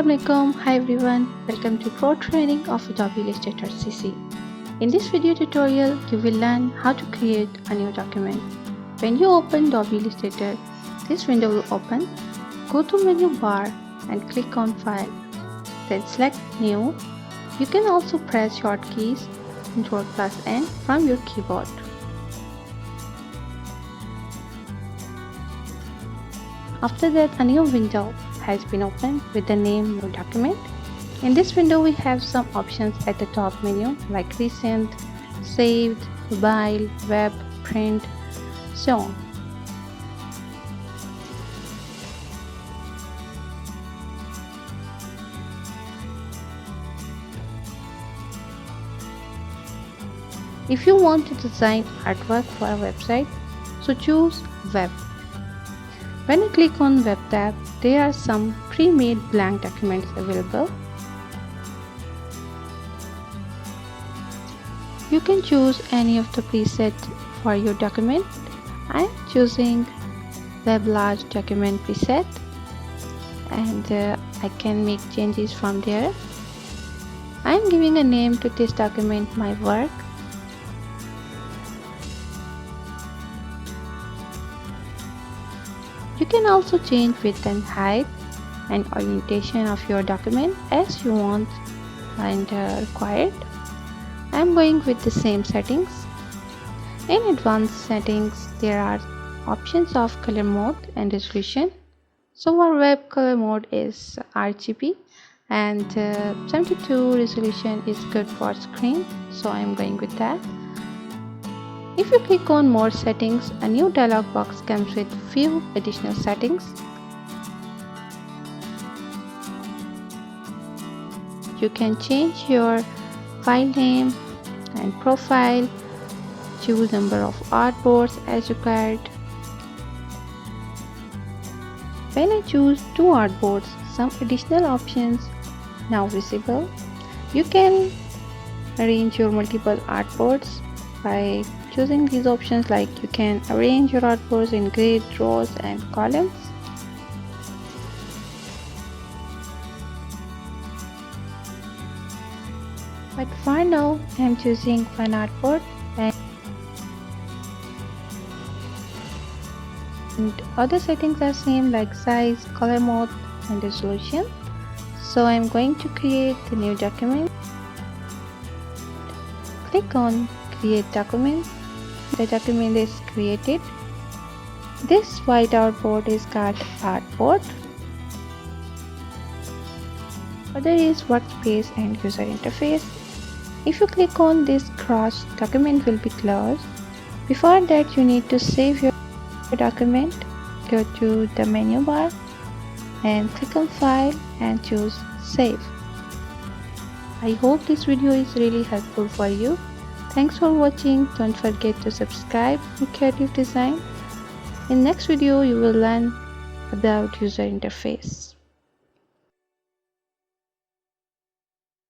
Assalamualaikum. Hi everyone, welcome to Pro Training of Adobe Illustrator CC. In this video tutorial, you will learn how to create a new document. When you open Adobe Illustrator, this window will open. Go to menu bar and click on File. Then select New. You can also press shortkeys Ctrl+N from your keyboard. After that, a new window has been opened with the name New Document. In this window, we have some options at the top menu like Recent, Saved, Mobile, Web, Print, so on. If you want to design artwork for a website, so choose Web. When you click on Web tab, there are some pre-made blank documents available. You can choose any of the presets for your document. I am choosing Web Large Document preset, and I can make changes from there. I am giving a name to this document, My Work. You can also change width and height and orientation of your document as you want and required. I am going with the same settings. In advanced settings, there are options of color mode and resolution. So our web color mode is RGB and 72 resolution is good for screen. So I am going with that. If you click on More Settings, a new dialog box comes with few additional settings. You can change your file name and profile, choose number of artboards as required. When I choose 2 artboards, some additional options now visible. You can arrange your multiple artboards by choosing these options, like you can arrange your artboards in grid, rows and columns. But for now, I am choosing one artboard and other settings are same like size, color mode and resolution. So I am going to create the new document. Click on Create Document. The document is created. This white artboard is called Artboard. Other is Workspace and User Interface. If you click on this cross, document will be closed. Before that, you need to save your document. Go to the menu bar and click on File and choose Save. I hope this video is really helpful for you. Thanks for watching. Don't forget to subscribe to Nucative Design. In next video, you will learn about user interface.